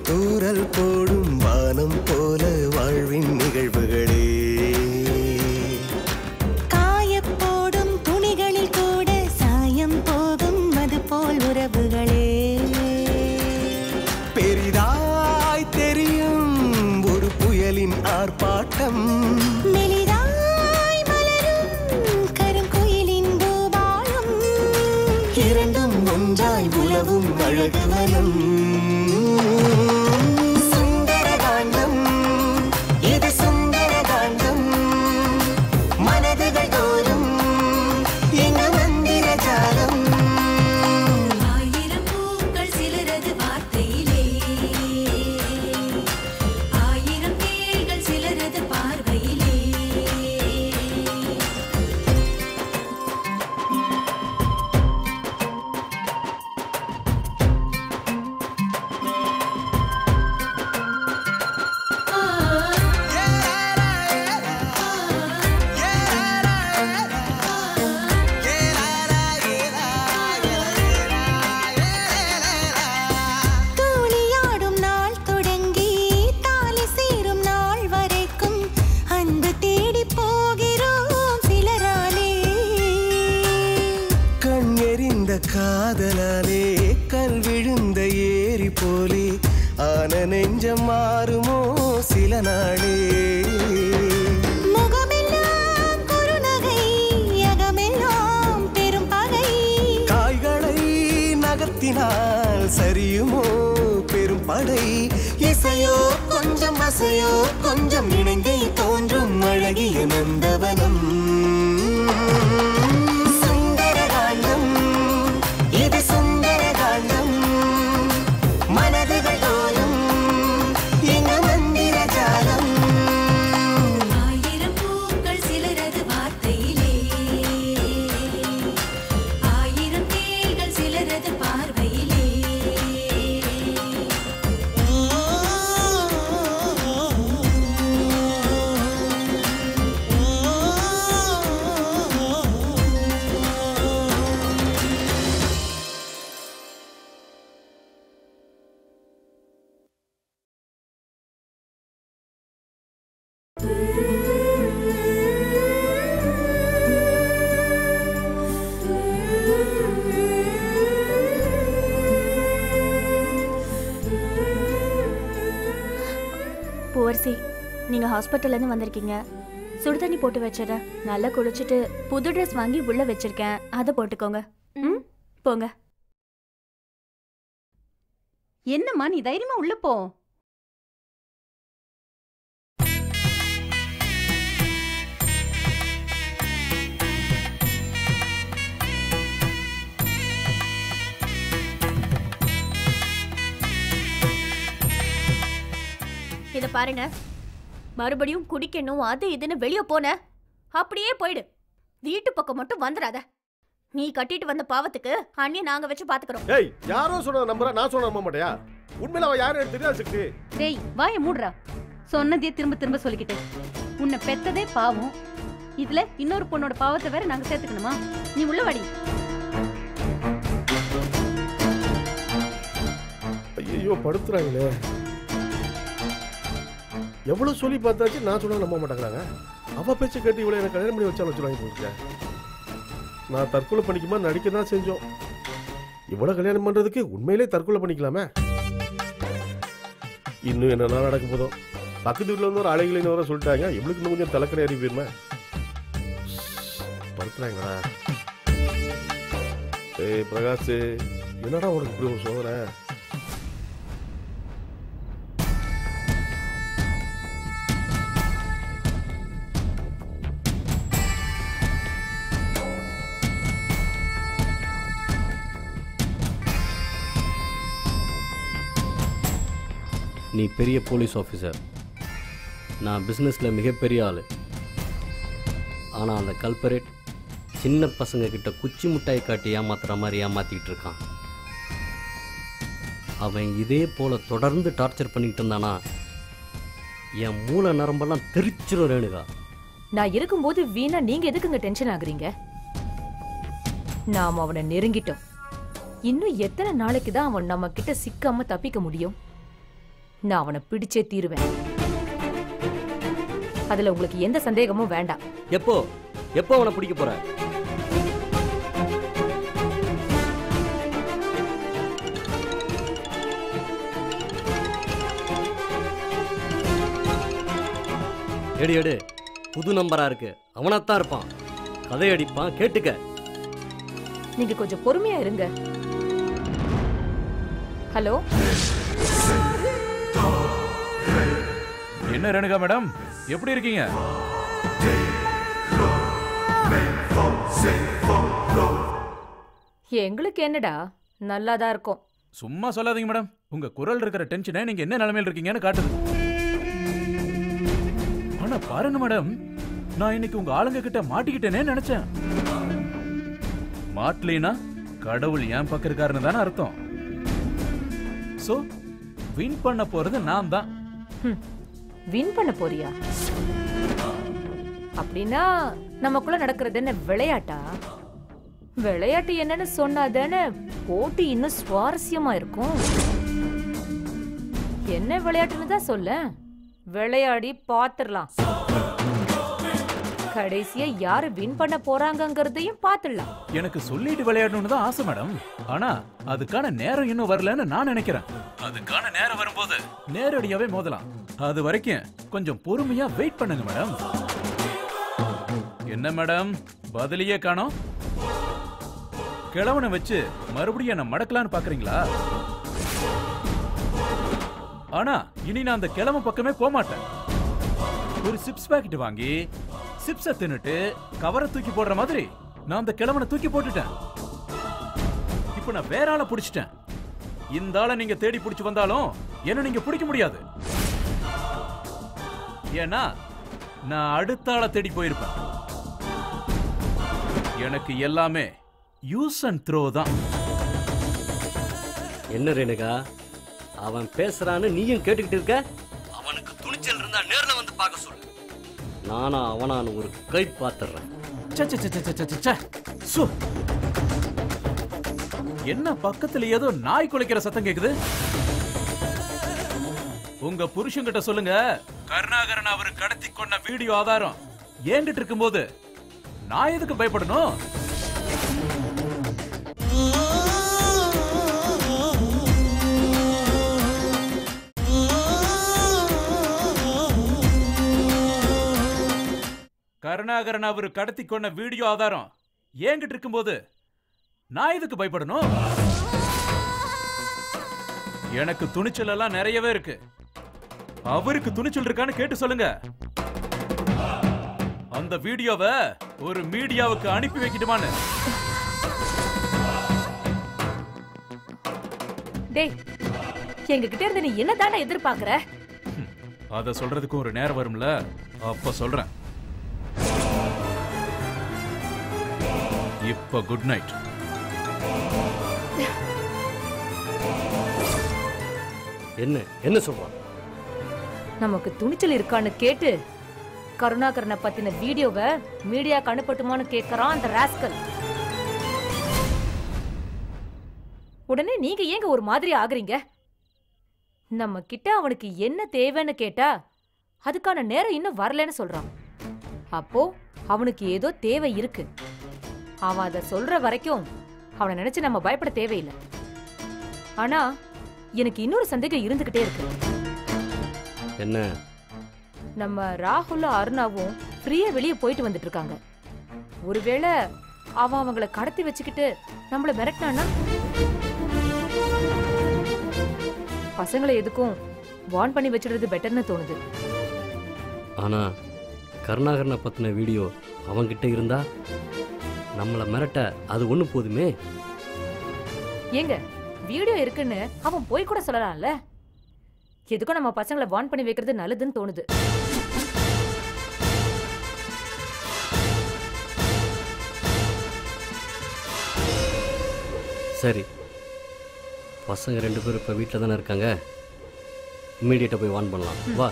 தூரல் போடும் வானம் போல வாழ்வின் நிகழ்வுகளே. காயப்போடும் துணிகளில் கூட சாயம் போகும் அது போல் உறவுகளே. பெரிதாய் தெரியும் ஒரு புயலின் ஆர்ப்பாட்டம், மெலிதாய் மலரும் கருங்குயிலின் பூபாலம், இரண்டும் ஒன்றாய் உலவும் அழகு வனம். சுந்தரகாண்டம் இது சுந்தரகாண்டம், மனதுகள் தோறும் எங்கு மந்திர ஜாலம். ஆயிரம் பூக்கள் சிலரது வார்த்தையிலே, ஆயிரம் தேள்கள் சிலரது பார்வையிலே. தூளியாடும் நாள் தொடங்கி தாலி சேரும் நாள் வரைக்கும் அன்பு தேடி போகிறோம் சிலராலே. கண் எறிந்த காதலாலே கல் விழுந்த ஏரி போலே ஆன நெஞ்சம் மாறுமோ சில நாளே. முகமெல்லாம் குறுநகை, அகமெல்லாம் பெரும் பகை. காய்களை நகர்த்தினால் சரியுமோ பெரும் படை. இசையோ கொஞ்சம் அசையோ கொஞ்சம் இணைந்தே தோன்றும் அழகிய நந்தவனம். சுந்தரகாண்டம் இது சுந்தரகாண்டம், மனதுகள் தோறும் எங்கு மந்திர ஜாலம். ஆயிரம் பூக்கள் சிலரது வார்த்தையிலே, ஆயிரம் தேள்கள் சிலரது பார்வையிலே. பூவரசி, நீங்க ஹாஸ்பிட்டல்ல இருந்து வந்திருக்கீங்க. சுடு தண்ணி போட்டு வச்சிடறேன். நல்லா குளிச்சுட்டு புது ட்ரெஸ் வாங்கி உள்ள வச்சிருக்கேன், அதை போட்டுக்கோங்க. ம், போங்க. என்னம்மா நீ தைரியமா உள்ள போ. இத பாருங்க, மறுபடியும் குடிக்கணும் அது இதுன்னு வெளியே போன அப்படியே போயிடு. வீட்டு பக்கம் மட்டும் வந்துடாத. நீ கட்டிட்டு வந்த பாவத்துக்கு அண்ணி நாங்க வச்சு பாத்துக்கிறோம். ஏய், யாரோ சொன்ன நம்புற, நான் சொன்ன நம்ப மாட்டேயா? உண்மையில அவ யாரு எனக்கு தெரியாது சக்தி. டேய் வாயை மூடுறா. சொன்னதே திரும்ப திரும்ப சொல்லிக்கிட்டு. உன்னை பெத்ததே பாவம், இதுல இன்னொரு பொண்ணோட பாவத்தை வேற நாங்க சேர்த்துக்கணுமா? நீ உள்ள வாடி. ஐயோ, படுத்துறாங்களே. எவ்வளவு சொல்லி பார்த்தாச்சு, நான் சொன்னா நம்ப மாட்டேங்கிறாங்க. அவ பேச்சு கேட்டு இவ்வளவு எனக்கு கல்யாணம் பண்ணி வச்சாலும் வச்சுருவாங்க போயிருக்கேன். நான் தற்கொலை பண்ணிக்குமா நடிக்க தான் செஞ்சோம். இவ்வளவு கல்யாணம் பண்றதுக்கு உண்மையிலே தற்கொலை பண்ணிக்கலாமே. இன்னும் என்னெல்லாம் நடக்க போதும். பக்கத்து வீட்டுல வந்து ஒரு அழகிலின்னு வர சொல்லிட்டாங்க. இவளுக்கு இன்னும் கொஞ்சம் தலைக்கரை அறி போயிருமே. படுத்துறாங்களா? ஏய் பிரகாஷ், என்னடா உனக்கு இப்படி ஒரு சோதனை? நீ பெரிய போலீஸ் ஆஃபீஸர், நான் பிஸ்னஸில் மிகப்பெரிய ஆள். ஆனால் அந்த கல்பரேட் சின்ன பசங்க கிட்ட குச்சி முட்டாய் காட்டி ஏமாத்துற மாதிரி ஏமாற்றிக்கிட்டு இருக்கான். அவன் இதே போல் தொடர்ந்து டார்ச்சர் பண்ணிக்கிட்டு இருந்தானா என் மூளை நரம்பெல்லாம் தெரிச்சிரும் ரேணுகா. நான் இருக்கும்போது வீணா நீங்க எதுக்குங்க டென்ஷன் ஆகுறீங்க? நாம அவனை நெருங்கிட்டோம். இன்னும் எத்தனை நாளைக்கு தான் அவன் நம்ம கிட்ட சிக்காம தப்பிக்க முடியும்? நான் அவனை பிடிச்சே தீருவேன். அதுல உங்களுக்கு எந்த சந்தேகமும் வேண்டாம். எப்போ எப்போ அவனை பிடிக்க போற? எடு எடு, புது நம்பரா இருக்கு. அவனாத்தான் இருப்பான். கதை அடிப்பான், கேட்டுக்க. நீங்க கொஞ்சம் பொறுமையா இருங்க. ஹலோ, என்ன ரேணுகா மேடம், எப்படி இருக்கீங்க? எங்களுக்கு என்னடா, நல்லாதான் இருக்கும். சும்மா சொல்லாதீங்க மேடம். உங்க குரல் இருக்கிற டென்ஷனை நீங்க என்ன நிலைமையில் இருக்கீங்கன்னு காட்டுது. ஆனா பாருங்க மேடம், நான் இன்னைக்கு உங்க ஆளுங்க கிட்ட மாட்டிக்கிட்டேனே நினைச்சேன். மாட்டலினா கடவுள் என் பக்கம் இருக்காருன்னு தானே அர்த்தம். சோ வின் பண்ண போறது நான் தான். வின் பண்ண போறியா? அப்படின்னா நமக்குள்ள நடக்கிறது என்ன விளையாட்டா? விளையாட்டு என்னன்னு சொன்னாதானே போட்டி இன்னும் சுவாரஸ்யமா இருக்கும். என்ன விளையாட்டுன்னு தான் சொல்ல. விளையாடி பாத்துடலாம். கடைசியா யாரு வின் பண்ண போறாங்கங்கறதையும் பாத்துடலாம். எனக்கு சொல்லிட்டு விளையாடணும்னு தான் ஆசை மேடம். ஆனா அதுக்கான நேரம் இன்னும் வரலன்னு நான் நினைக்கிறேன். அதுக்கான நேரம் வரும்போது நேரடியாவே மோதலாம். அது வரைக்கும் கொஞ்சம் பொறுமையா வெயிட் பண்ணுங்க மேடம். என்ன மேடம், பதிலையே காணோம்? கிழவனை வச்சு மறுபடியும் என்ன மடக்கலான்னு பாக்குறீங்களா? ஆனா இனி நான் அந்த கிழமை பக்கமே போக மாட்டேன். ஒரு சிப்ஸ் பாக்கெட் வாங்கி சிப்ஸ தின்னுட்டு கவரை தூக்கி போடுற மாதிரி நான் அந்த கிழவனை தூக்கி போட்டுட்டேன். இப்ப நான் வேற ஆளை பிடிச்சிட்டேன். இந்த ஆளை நீங்க தேடி பிடிச்சு வந்தாலும் என்ன நீங்க பிடிக்க முடியாது. ஏன்னா நான் அடுத்த ஆளை தேடி போயிருப்பேன். எனக்கு எல்லாமே யூஸ் அண்ட் த்ரோ தான். என்ன ரேணுகா, அவன் பேசுறான்னு நீயும் கேட்டுக்கிட்டு இருக்க? அவனுக்கு துணிச்சல் இருந்தா நேர்ல வந்து பார்க்க சொல்லு. நானா அவனான்னு ஒரு கை பாத்துறேன். என்ன பக்கத்துல ஏதோ நாய் குலைக்கிற சத்தம் கேக்குது? உங்க புருஷன்கிட்ட சொல்லுங்க, கருணாகரன் அவரு கடத்தி கொண்ட வீடியோ ஆதாரம் ஏங்கிட்டு இருக்கும்போது நான் எதுக்கு பயப்படணும்? கருணாகரன் அவரு கடத்தி கொண்ட வீடியோ ஆதாரம் ஏங்கிட்டு இருக்கும்போது நான் எதுக்கு பயப்படணும்? எனக்கு துணிச்சல் எல்லாம் நிறையவே இருக்கு. அவருக்கு துணிச்சல் இருக்கான்னு கேட்டு சொல்லுங்க. அந்த வீடியோவை ஒரு மீடியாவுக்கு அனுப்பி வைக்கட்டுமான்னு. டேய், எங்க கிட்ட இருந்து நீ என்னதானே எதிர்பார்க்கற? அத சொல்றதுக்கு ஒரு நேரம் வரும்ல, அப்ப சொல்றேன். இப்ப குட் நைட். என்ன என்ன சொல்றான்? நமக்கு துணிச்சல் இருக்கான்னு கேட்டு கருணாகரனை பத்தின வீடியோவை மீடியாக்கு அனுப்பட்டுமான்னு கேட்கறான் அந்த ராஸ்கல். உடனே நீங்க ஏங்க ஒரு மாதிரி ஆகுறீங்க? நம்ம கிட்ட அவனுக்கு என்ன தேவைன்னு கேட்டா அதுக்கான நேரம் இன்னும் வரலன்னு சொல்றான். அப்போ அவனுக்கு ஏதோ தேவை இருக்கு. அவன் அதை சொல்ற வரைக்கும் அவனை நினைச்சு நம்ம பயப்பட தேவையில்லை. ஆனா எனக்கு இன்னொரு சந்தேகம் இருந்துகிட்டே இருக்கு. என்ன? நம்ம ராகுலும் அருணாவும் ஃப்ரீயா வெளியே போயிட்டு வந்துட்டு இருக்காங்க. ஒருவேளை அவன் அவங்கள கடத்தி வச்சுக்கிட்டு நம்மள மிரட்டினான்னா? பசங்களை எதுக்கும் வார்ன் பண்ணி வச்சிடுறது பெட்டர்னு தோணுது. ஆனா கருணாகரனை பத்தின வீடியோ அவன்கிட்ட இருந்தா நம்மளை மிரட்ட அது ஒண்ணு போதுமே. ஏங்க, வீடியோ இருக்குன்னு அவன் போய் கூட சொல்லலாம்ல. எதுக்கும் நம்ம பசங்களை வார்ன் பண்ணி வைக்கிறது நல்லதுன்னு தோணுது. சரி, பசங்க 2 பேரும் இப்ப வீட்டில் தானே இருக்காங்க. இம்மீடியட்டா போய் வார்ன் பண்ணலாம். வா.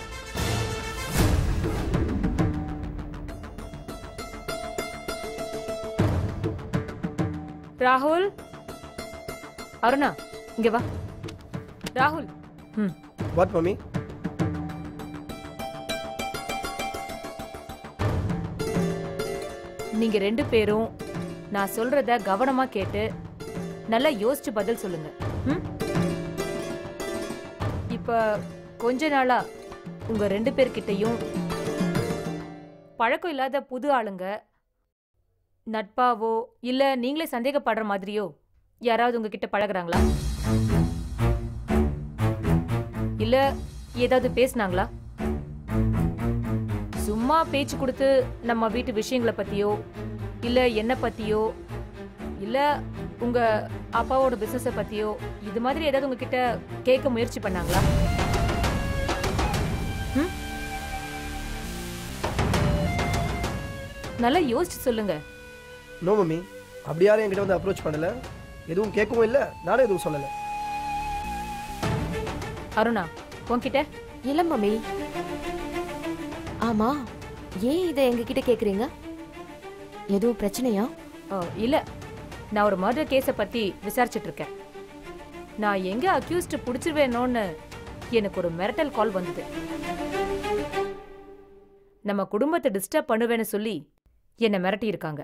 ராகுல், அருணா இங்க வா. ராகுல். What mummy? நீங்க 2 பேரும் நான் சொல்றத கவனமா கேட்டு நல்லா யோசிச்சு பதில் சொல்லுங்க. இப்ப கொஞ்ச நாளா உங்க 2 பேர்கிட்டயும் பழக்கம் இல்லாத புது ஆளுங்க நட்பாவோ இல்ல நீங்களே சந்தேகப்படுற மாதிரியோ யாராவது உங்ககிட்ட பழகுறாங்களா? இல்ல ஏதாவது பேசுனாங்களா? சும்மா பேச்சு கொடுத்து நம்ம வீட்டு விஷயங்களை பத்தியோ இல்ல என்ன பத்தியோ இல்ல உங்க அப்பாவோட பிசினஸ பத்தியோ இது மாதிரி ஏதாவது உங்ககிட்ட கேட்க முயற்சி பண்ணாங்களா? நல்லா யோசிச்சு சொல்லுங்க. நோ மம்மி, அப்படி யாரும் என்கிட்ட வந்து அப்ரோச் பண்ணல, எதுவும் கேட்கவும் இல்லை, நானும் எதுவும் சொல்லலை. அருணா உன்கிட்ட? இல்ல மம்மி. ஆமா, ஏன் இதை எங்ககிட்ட கேக்குறீங்க? எதுவும் பிரச்சனையா? இல்ல, நான் ஒரு மர்டர் கேஸை பத்தி விசாரிச்சுட்டு இருக்கேன். நான் எங்க அக்யூஸ்ட் பிடிச்சிருவேனோன்னு எனக்கு ஒரு மிரட்டல் கால் வந்தது. நம்ம குடும்பத்தை டிஸ்டர்ப் பண்ணுவேன்னு சொல்லி என்னை மிரட்டி இருக்காங்க.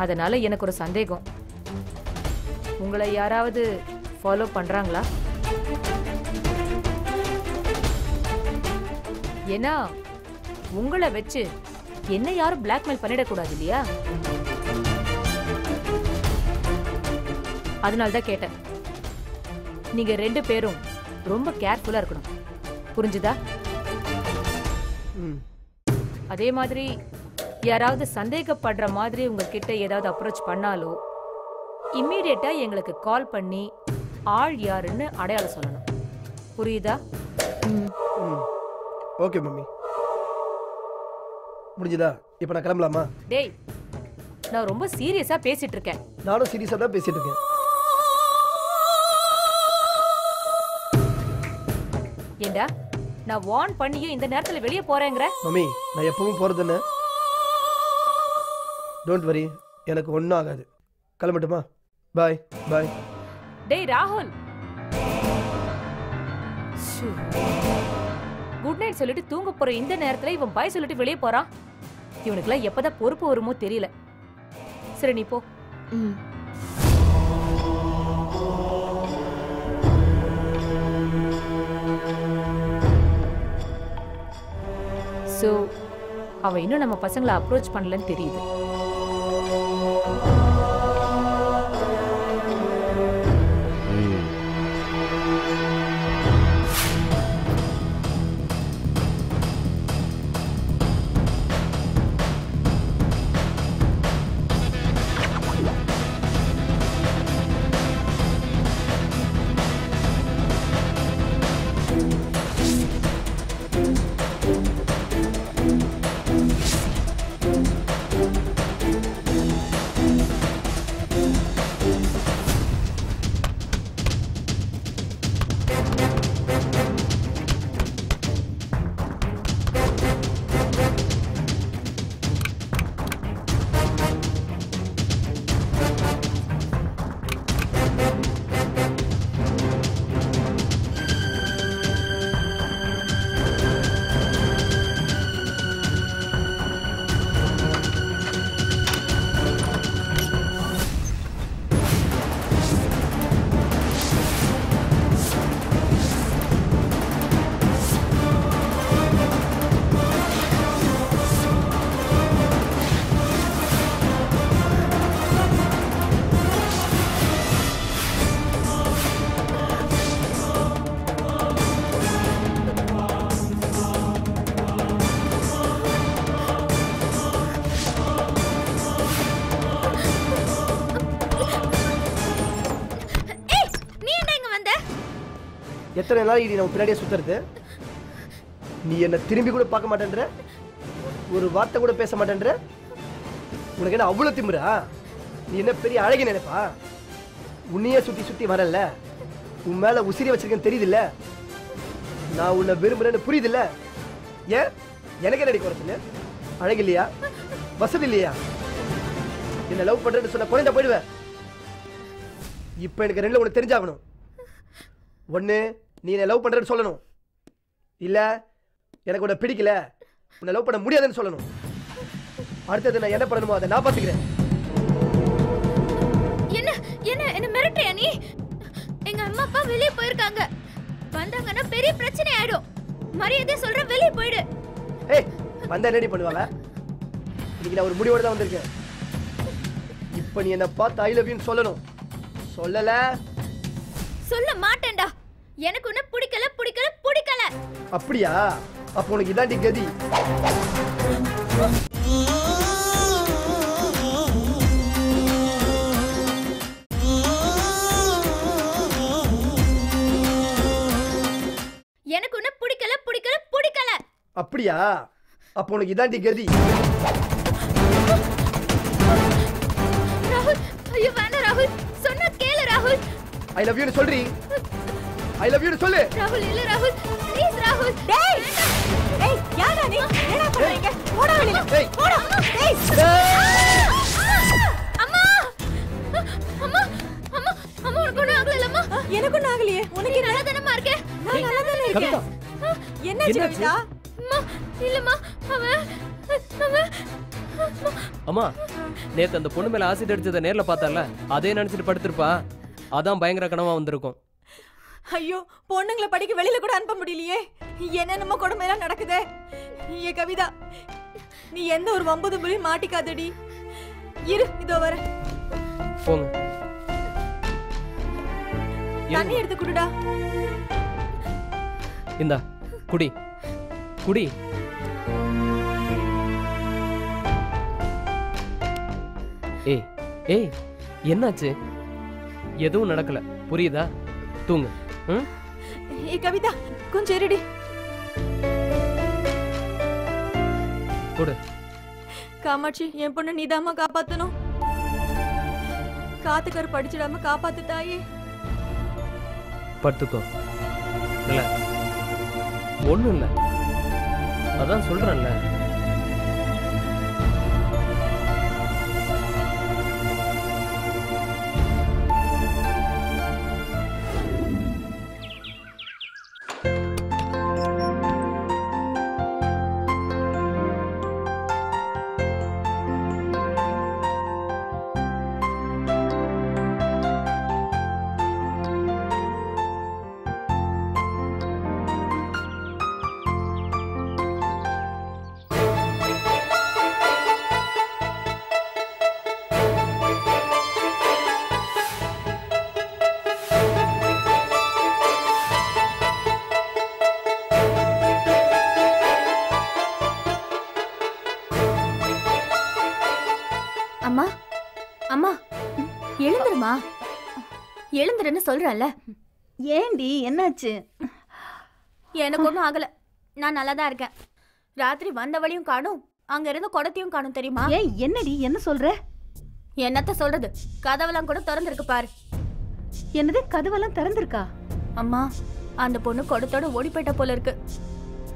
அதனால எனக்கு ஒரு சந்தேகம், உங்களை யாராவது ஃபாலோ பண்றாங்களா? ஏன்னா உங்களை வச்சு என்ன யாரும் பிளாக்மெயில் பண்ணிடக்கூடாது இல்லையா? அதனால்தான் கேட்டேன். நீங்க 2 பேரும் ரொம்ப கேர்ஃபுல்லா இருக்கணும், புரிஞ்சுதா? அதே மாதிரி யாராவது சந்தேகப்படுற மாதிரி உங்ககிட்ட ஏதாவது அப்ரோச் பண்ணாலோ இம்மீடியட்டா எங்களுக்கு கால் பண்ணி ஆள் யாருன்னு அடையாளம் சொல்லணும், புரியுதா? ஓகே மம்மி, முடிஞ்சதா? இப்ப நான் கிளம்பலாமா? டேய், நான் ரொம்ப சீரியஸா பேசிட்டு இருக்கேன். நானும் சீரியஸா தான் பேசிட்டு இருக்கேன். ஏண்டா, நான் வார்ன் பண்ணியும் இந்த நேரத்துல வெளியே போறேங்கற? மம்மி, நான் எப்பவும் போறதுன்னு. டோன்ட் வரி, எனக்கு ஒன்றும் ஆகாது. கிளம்பட்டுமா? பாய் பாய். டேய் ராகுல், குட் நைட் சொல்லிட்டு தூங்க போற இந்த நேரத்துல இவன் பாய் சொல்லிட்டு வெளியே போறான். இவனுக்குலாம் எப்பதான் பொறுப்பு வருமோ தெரியல. சரி நீ போ. சோ அவன் இன்னும் நம்ம பசங்களை அப்ரோச் பண்ணலன்னு தெரியுது. எத்தனை நாள் இடி நம்ம பின்னாடியே சுத்துறது? நீ என்ன திரும்பி கூட பார்க்க மாட்டேன்ற, ஒரு வார்த்தை கூட பேச மாட்டேன்ற. உனக்கு என்ன அவ்வளவு திமிரா? நீ என்ன பெரிய அழகி நினைப்பா? உன்னையே சுத்தி சுத்தி வரல, உன் மேல உசிரி வச்சிருக்கேன்னு தெரியுதுல்ல. நான் உன்னை விரும்புறேன்னு புரியுதுல்ல. ஏன் எனக்கு என்னடி குறைச்சல? அழகு இல்லையா? வசதி இல்லையா? என்ன லவ் பண்றேன்னு சொன்ன குழந்தை போயிடுவேன். இப்போ எனக்கு ரெண்டுல ஒன்று தெரிஞ்சாகணும். ஒன்று நீ என்ன லவ் பண்றேன்னு சொல்லணும், இல்ல எனக்கு உன்னை பிடிக்கல உன்னை லவ் பண்ண முடியாதுன்னு சொல்லணும். அடுத்தது நான் என்ன பண்ணணுமோ அதை நான் பார்த்துக்கிறேன். என்ன என்ன என்ன மிரட்டுறியா நீ? எங்க அம்மா அப்பா வெளியே போயிருக்காங்க, வந்தாங்கன்னா பெரிய பிரச்சனை ஆயிடும். மரியாதையா சொல்ற, வெளியே போயிடு. ஏய் வந்தா ரெடி பண்ணுவாங்க. இன்னைக்கு நான் ஒரு முடிவோட தான் வந்திருக்கேன். இப்போ நீ என்ன பார்த்து ஐ லவ் யூன்னு சொல்லணும். சொல்லல சொல்ல மாட்டேன்டா. எனக்கு உன்னை பிடிக்கல பிடிக்கல பிடிக்கல. அப்படியா? அப்போ உனக்கு இதாண்டி கதி. எனக்கு உன்னை பிடிக்கல பிடிக்கல பிடிக்கல. அப்படியா? அப்போ உனக்கு இதாண்டி கதி. ராகுல், ஐயோ வேண்டாம் ராகுல், சொன்னா கேளு ராகுல். ஐ லவ் யூன்னு சொல்றீ. ஐ லவ் யூன்னு சொல்லு. ராகுல் இல்ல ராகுல், ப்ளீஸ் ராகுல். டேய் ஏய் யாரா நீ? என்ன பண்றீங்க? போடா வெளிய. ஏய் போடா. டேய் அம்மா அம்மா அம்மா அம்மா உனக்கு ஒண்ணும் ஆகலம்மா? எனக்கு ஒண்ணும் ஆகலையே. உனக்கு நல்லா தானமா இருக்க? நான் நல்லா தானே இருக்கேன். என்னாச்சு கவிதா? அம்மா இல்லம்மா, அவன் அம்மா நேத்து அந்த பொண்ணு மேல ஆசிட் அடிச்சதை நேர்ல பார்த்தால, அதே நினைச்சிட்டு படுத்திருப்பா. அதான் பயங்கர கனவா வந்திருக்கும். ஐயோ, பொண்ணுங்களை படிக்க வெளியில கூட அனுப்ப முடியலையே. என்னென்னமோ கொடுமையெல்லாம் நடக்குதே. ஏ கவிதா, நீ எந்த ஒரு வம்பது முறையும் மாட்டிக்காதடி. இரு, இதோ வர. போங்க. தண்ணி எடுத்து குடுடா. இந்தா குடி குடி. ஏய் ஏய் என்னாச்சு? எதுவும் நடக்கல, புரியுதா? தூங்கு. ஏ கவிதா, கொஞ்சம் இருடி. குடு. காமாட்சி, என் பொண்ணு நீதாம்மா காப்பாத்தணும். காத்துக்கரு படிச்சிடாம காப்பாத்து தாயே. படுத்துக்கோ. ஒண்ணும் இல்ல, அதான் சொல்றேன்ல. அம்மா அம்மா எழுந்துருமா, எழுந்துருன்னு சொல்றல. ஏண்டி என்னாச்சு? எனக்கு ஒன்றும் ஆகல, நான் நல்லா தான் இருக்கேன். ராத்திரி வந்த வழியும் காணும், அங்க இருந்து குடத்தையும் காணும், தெரியுமா? ஏய் என்னடி என்ன சொல்ற? என்னத்த சொல்றது, கதவெல்லாம் கூட திறந்திருக்கு பாரு. என்னது, கதவெல்லாம் திறந்திருக்கா? அம்மா, அந்த பொண்ணு குடத்தோட ஓடி போயிட்ட போல இருக்கு.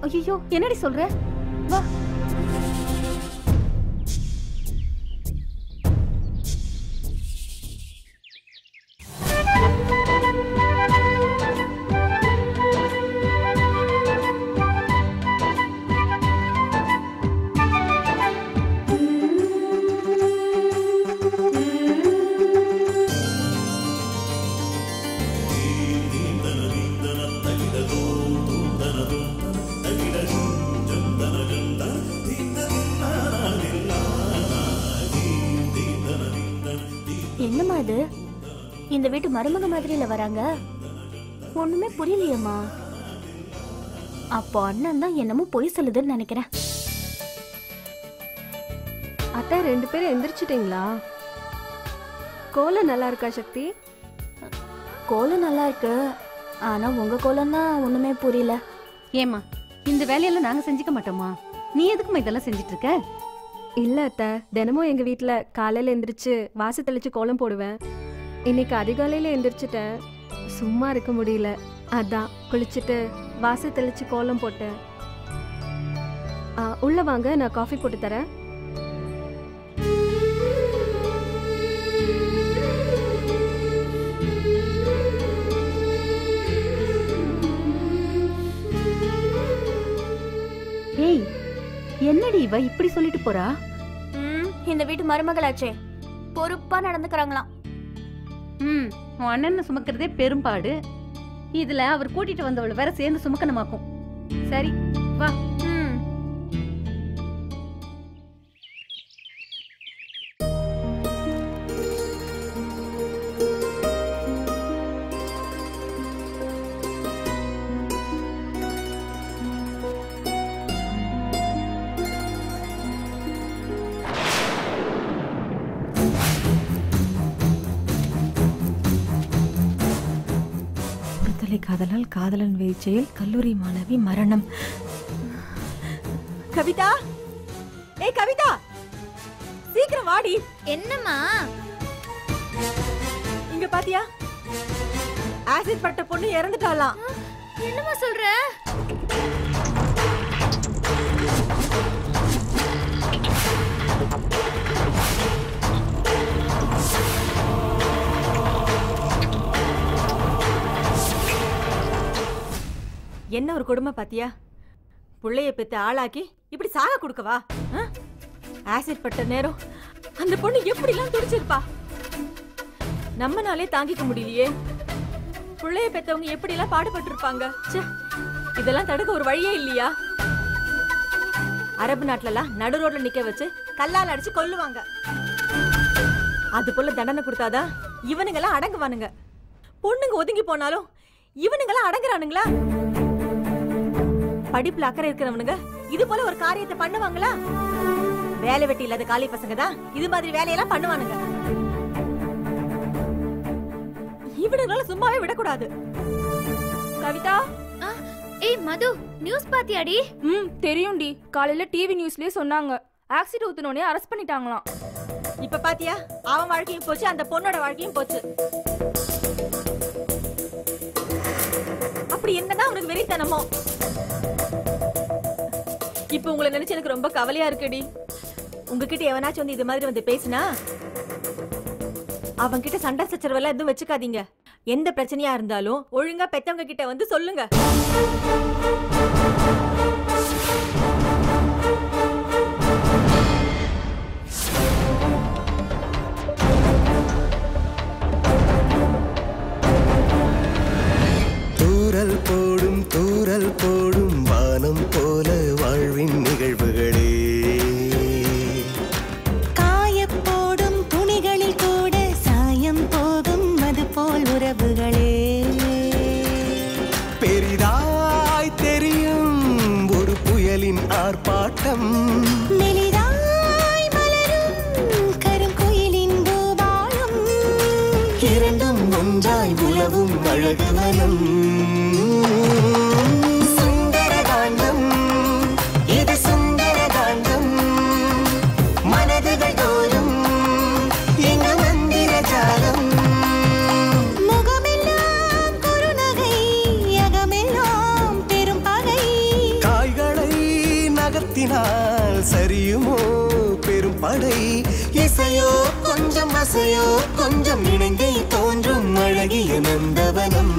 ஐயோ, என்னடி சொல்ற? வா. என்னம்மா இது, இந்த வீட்டு மருமக மாதிரில வராங்க? ஒண்ணுமே புரியலையம்மா. அப்போ அண்ணன் தான் என்னமோ பொய் சொல்லுதுன்னு நினைக்கிறேன். அத்தை, 2 பேரும் எந்திரிச்சிட்டீங்களா? கோலம் நல்லா இருக்கா சக்தி? கோலம் நல்லா இருக்கு, ஆனா உங்க கோலம் தான் ஒண்ணுமே புரியல. ஏமா, இந்த வேலையெல்லாம் நாங்க செஞ்சுக்க மாட்டோமா? நீ எதுக்குமா இதெல்லாம் செஞ்சிட்டு இருக்க? இல்ல அத்தை, தினமும் எங்க வீட்டுல காலையில எந்திரிச்சு வாச தெளிச்சு கோலம் போடுவேன். இன்னைக்கு அதிகாலையில எந்திரிச்சிட்டேன், சும்மா இருக்க முடியல, அதான் குளிச்சுட்டு வாச தெளிச்சு கோலம் போட்டேன். உள்ள வாங்க, நான் காஃபி போட்டு தரேன். இவ இப்படி சொல்லிட்டு போறா? இந்த வீட்டு மருமகளாச்சே, பொறுப்பா நடந்துக்கறாங்களாம். உன் அண்ணன் சுமக்கிறதே பெரும்பாடு. இதுல அவர் கூட்டிட்டு வந்தவளை வேற சேர்ந்து சுமக்கணுமாக்கும். சரி வா. காதலால் காதலன் வீழ்ச்சியில் கல்லூரி மாணவி மரணம். கவிதா, ஏய் கவிதா, சீக்கிரம் வாடி. என்னம்மா? இங்க பாத்தியா, ஆசிட் பட்ட பொண்ணு இறந்துட்டாலாம். என்னம்மா சொல்ற? என்ன ஒரு கொடுமை பாத்தியா? புள்ளைய பெத்து ஆளாக்கி இப்படி சாக கொடுக்கவா? ஆசிட் பட்ட நேரம் அந்த பொண்ணு எப்படிலாம் துடிச்சிருப்பா. நம்மனாலே தாங்கிக்க முடியலையே. புள்ளைய பெத்தவங்க எப்படி எல்லாம் பாடுபட்டு இருப்பாங்க. இதெல்லாம் தடுக்க ஒரு வழியே இல்லையா? அரபு நாட்டுல நடு ரோட்ல நிக்க வச்சு கல்லால் அடிச்சு கொல்லுவாங்க. அது போல தண்டனை கொடுத்தாதான் இவனுங்க எல்லாம் அடங்குவானுங்க. பொண்ணுங்க ஒதுங்கி போனாலும் இவனுங்க எல்லாம் அடங்குறானுங்களா? படிப்புல அக்கறை இருக்கிறவனுங்க இது போல ஒரு காரியத்தை பண்ணுவாங்களா? வேலை வெட்டி இல்லாத காலி பசங்க தான் இது மாதிரி வேலையெல்லாம் பண்ணுவானுங்க. இவனுங்களால சும்மாவே விடக்கூடாது. கவிதா, ஏய் மது, நியூஸ் பாத்தியாடி? தெரியும்டி. காலையில டிவி நியூஸ்லயே சொன்னாங்க. ஆக்சிட் ஊத்துனோனே அரெஸ்ட் பண்ணிட்டாங்களாம். இப்ப பாத்தியா, அவன் வாழ்க்கையும் போச்சு, அந்த பொண்ணோட வாழ்க்கையும் போச்சு. அப்படி என்னதான் உனக்கு வெறித்தனமோ? இப்ப உங்களை நினைச்சு எனக்கு ரொம்ப கவலையா இருக்குடி. உங்ககிட்ட எவனாச்சும் வந்து இது மாதிரி வந்து பேசினா அவங்க கிட்ட சண்டை சச்சரவெல்லாம் எதுவும் வச்சுக்காதீங்க. எந்த பிரச்சனையா இருந்தாலும் ஒழுங்கா பெத்தவங்க கிட்ட வந்து சொல்லுங்க. தூரல் போடும் தூரல் போடும் வானம் போல வாழ்வின் நிகழ்வுகளே, காயப்போடும் துணிகளில் கூட சாயம் போகும் அது போல் உறவுகளே, பெரிதாய் தெரியும் ஒரு புயலின் ஆர்ப்பாட்டம், மெலிதாய் மலரும் கருங்குயிலின் பூபாலம், இரண்டும் ஒன்றாய் உலவும் அழகுவனம். சுந்தரகாண்டம், இது சுந்தரகாண்டம். மனதுகள் தோறும் இங்கு மந்திர ஜாலம். முகமெல்லாம் குறுநகை, அகமெல்லாம் பெரும் பகை. காய்களை நகர்த்தினால் சரியுமோ பெரும் படை. இசையோ கொஞ்சம் அசையோ கொஞ்சம் இணைந்தே தோன்றும் அழகிய நந்தவனம்.